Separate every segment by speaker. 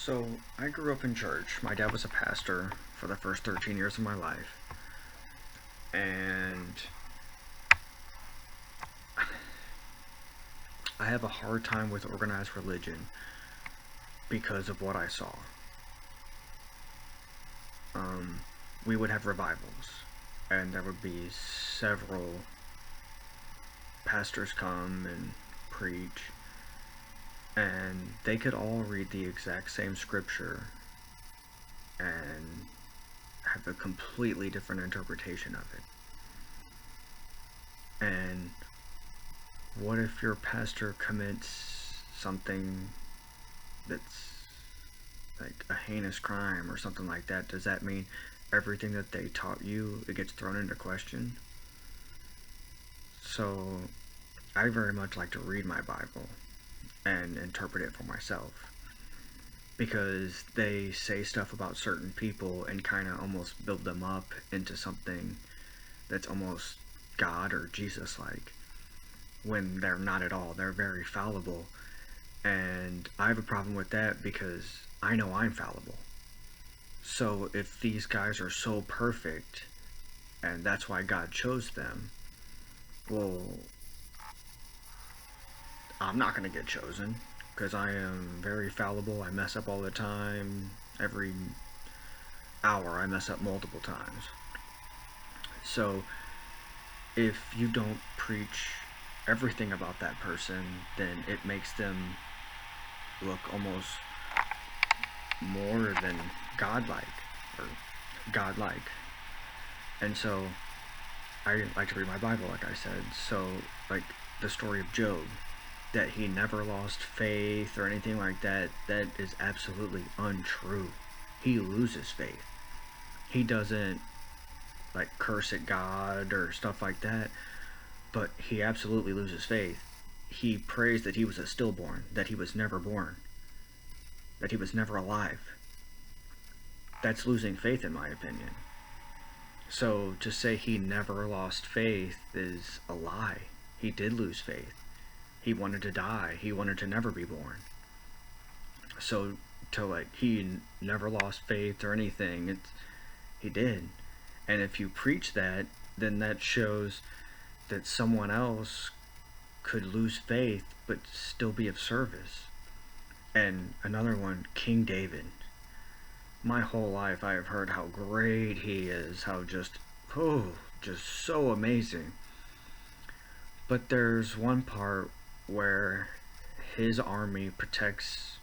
Speaker 1: So, I grew up in church. My dad was a pastor for the first 13 years of my life. And I have a hard time with organized religion because of what I saw. We would have revivals, and there would be several pastors come and preach, and they could all read the exact same scripture and have a completely different interpretation of it. And what if your pastor commits something that's like a heinous crime or something like that? Does that mean everything that they taught you, it gets thrown into question? So I very much like to read my Bible and interpret it for myself, because they say stuff about certain people and kind of almost build them up into something that's almost God or Jesus like, when they're not at all. They're very fallible, and I have a problem with that because I know I'm fallible. So if these guys are so perfect and that's why God chose them, well, I'm not going to get chosen because I am very fallible. I mess up all the time. Every hour I mess up multiple times. So if you don't preach everything about that person, then it makes them look almost more than godlike or godlike. And so I like to read my Bible, like I said. So, like the story of Job, that he never lost faith or anything like that, that is absolutely untrue. He loses faith. He doesn't like curse at God or stuff like that, but he absolutely loses faith. He prays that he was a stillborn, that he was never born, that he was never alive. That's losing faith, in my opinion. So to say he never lost faith is a lie. He did lose faith. He wanted to die. He wanted to never be born. So to like he never lost faith or anything, he did. And if you preach that, then that shows that someone else could lose faith but still be of service. And another one, King David. My whole life I have heard how great he is, how just so amazing. But there's one part where his army protects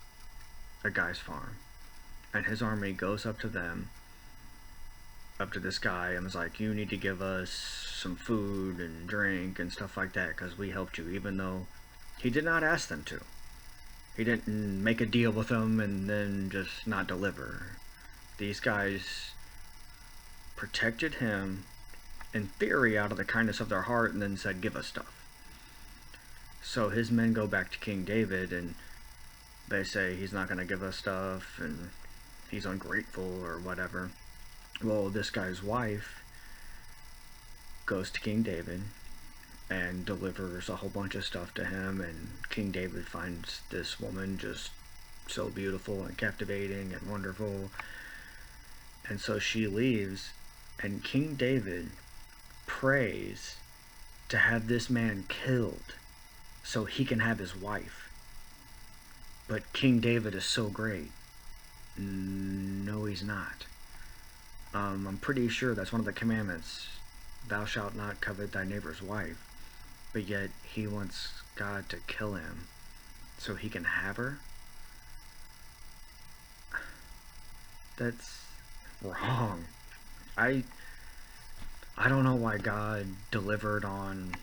Speaker 1: a guy's farm, and his army goes up to them, up to this guy, and was like, you need to give us some food and drink and stuff like that because we helped you, even though he did not ask them to. He didn't make a deal with them and then just not deliver. These guys protected him, in theory, out of the kindness of their heart, and then said, give us stuff. So his men go back to King David, and they say he's not going to give us stuff, and he's ungrateful or whatever. Well, this guy's wife goes to King David and delivers a whole bunch of stuff to him, and King David finds this woman just so beautiful and captivating and wonderful. And so she leaves, and King David prays to have this man killed so he can have his wife. But King David is so great. No, he's not. I'm pretty sure that's one of the commandments. Thou shalt not covet thy neighbor's wife. But yet he wants God to kill him so he can have her? That's wrong. I I don't know why God delivered on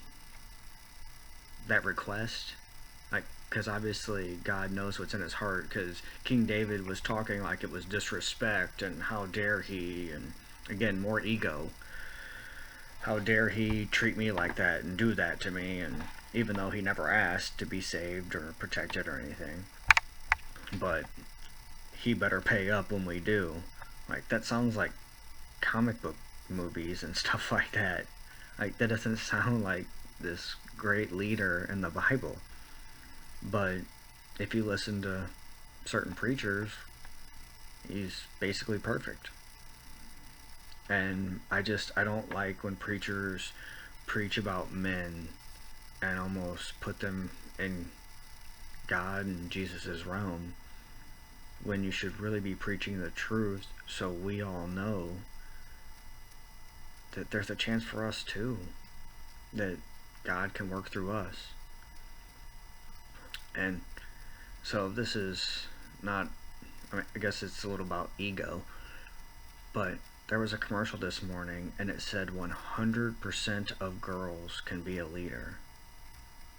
Speaker 1: that request. Like, because obviously God knows what's in his heart, because King David was talking like it was disrespect and how dare he, and again, more ego. How dare he treat me like that and do that to me, and even though he never asked to be saved or protected or anything. But he better pay up when we do. Like, that sounds like comic book movies and stuff like that. Like, that doesn't sound like this great leader in the Bible. But if you listen to certain preachers, He's basically perfect. And I don't like when preachers preach about men and almost put them in God and Jesus' realm when you should really be preaching the truth so we all know that there's a chance for us too, that God can work through us. And so this is not, I guess it's a little about ego, but there was a commercial this morning and it said 100% of girls can be a leader.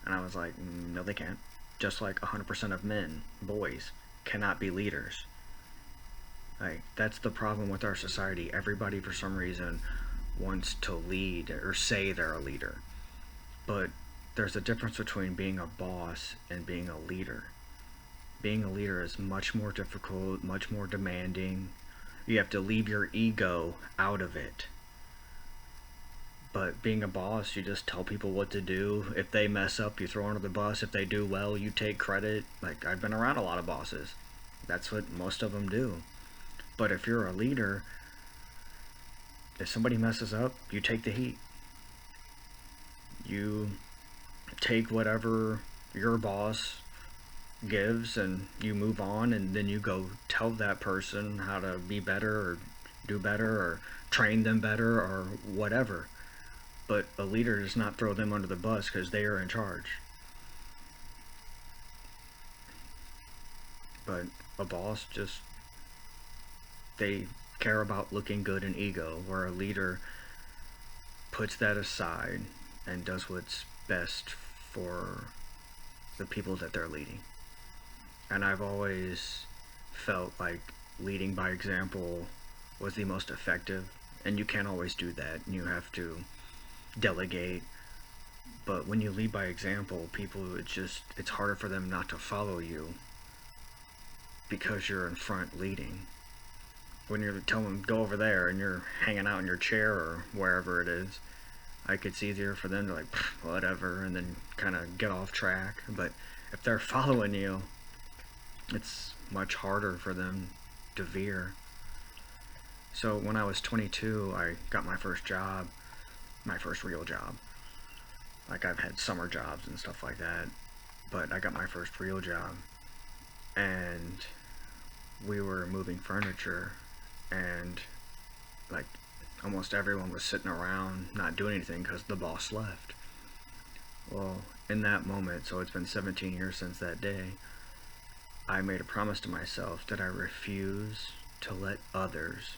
Speaker 1: And I was like, no, they can't. Just like 100% of men, boys, cannot be leaders. Like, that's the problem with our society. Everybody, for some reason, wants to lead or say they're a leader. But there's a difference between being a boss and being a leader. Being a leader is much more difficult, much more demanding. You have to leave your ego out of it. But being a boss, you just tell people what to do. If they mess up, you throw under the bus. If they do well, you take credit. Like, I've been around a lot of bosses. That's what most of them do. But if you're a leader, if somebody messes up, you take the heat. You take whatever your boss gives and you move on, and then you go tell that person how to be better or do better or train them better or whatever. But a leader does not throw them under the bus because they are in charge. But a boss just, they care about looking good and ego, where a leader puts that aside and does what's best for the people that they're leading. And I've always felt like leading by example was the most effective, and you can't always do that. You have to delegate, but when you lead by example, people, it's harder for them not to follow you because you're in front leading. When you're telling them go over there and you're hanging out in your chair or wherever it is, like, it's easier for them to like whatever and then kind of get off track. But if they're following you, it's much harder for them to veer. So when I was 22, I got my first job, my first real job. Like, I've had summer jobs and stuff like that, but I got my first real job, and we were moving furniture, and like almost everyone was sitting around not doing anything because the boss left. Well, in that moment, so it's been 17 years since that day, I made a promise to myself that I refuse to let others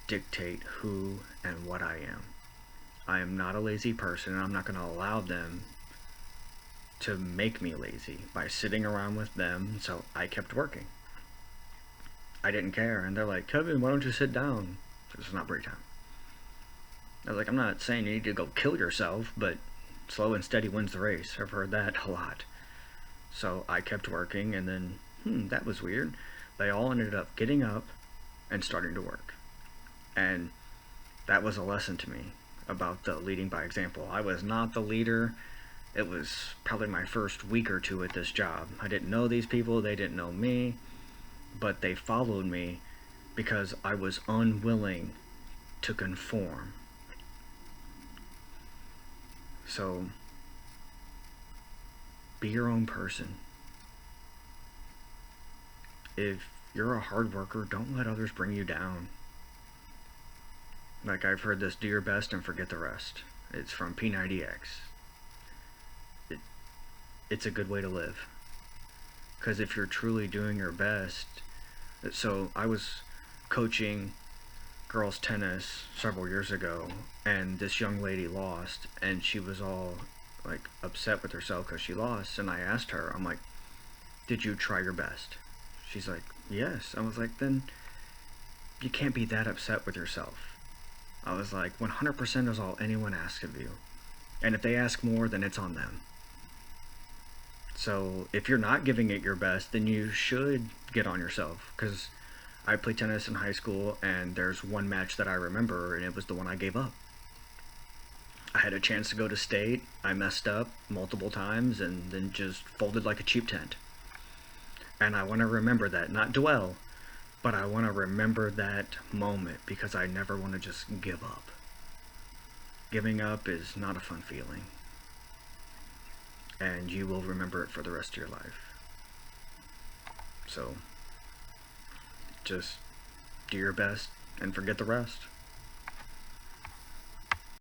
Speaker 1: dictate who and what I am. I am not a lazy person, and I'm not going to allow them to make me lazy by sitting around with them, so I kept working. I didn't care, and they're like, Kevin, why don't you sit down? This is not break time. I was like, I'm not saying you need to go kill yourself, but slow and steady wins the race. I've heard that a lot. So I kept working, and then, that was weird. They all ended up getting up and starting to work. And that was a lesson to me about the leading by example. I was not the leader. It was probably my first week or two at this job. I didn't know these people, they didn't know me, but they followed me because I was unwilling to conform. So, be your own person. If you're a hard worker, don't let others bring you down. Like, I've heard this, do your best and forget the rest. It's from P90X. It's a good way to live. Because if you're truly doing your best, so I was coaching girls tennis several years ago, and this young lady lost, and she was all like upset with herself because she lost. And I asked her, I'm like, did you try your best? She's like, yes. I was like, then you can't be that upset with yourself. I was like, 100% is all anyone asks of you, and if they ask more, then it's on them. So if you're not giving it your best, then you should get on yourself. Because I played tennis in high school, and there's one match that I remember, and it was the one I gave up. I had a chance to go to state. I messed up multiple times and then just folded like a cheap tent. And I want to remember that, not dwell, But I want to remember that moment because I never want to just give up. Giving up is not a fun feeling. And you will remember it for the rest of your life. So, just do your best and forget the rest.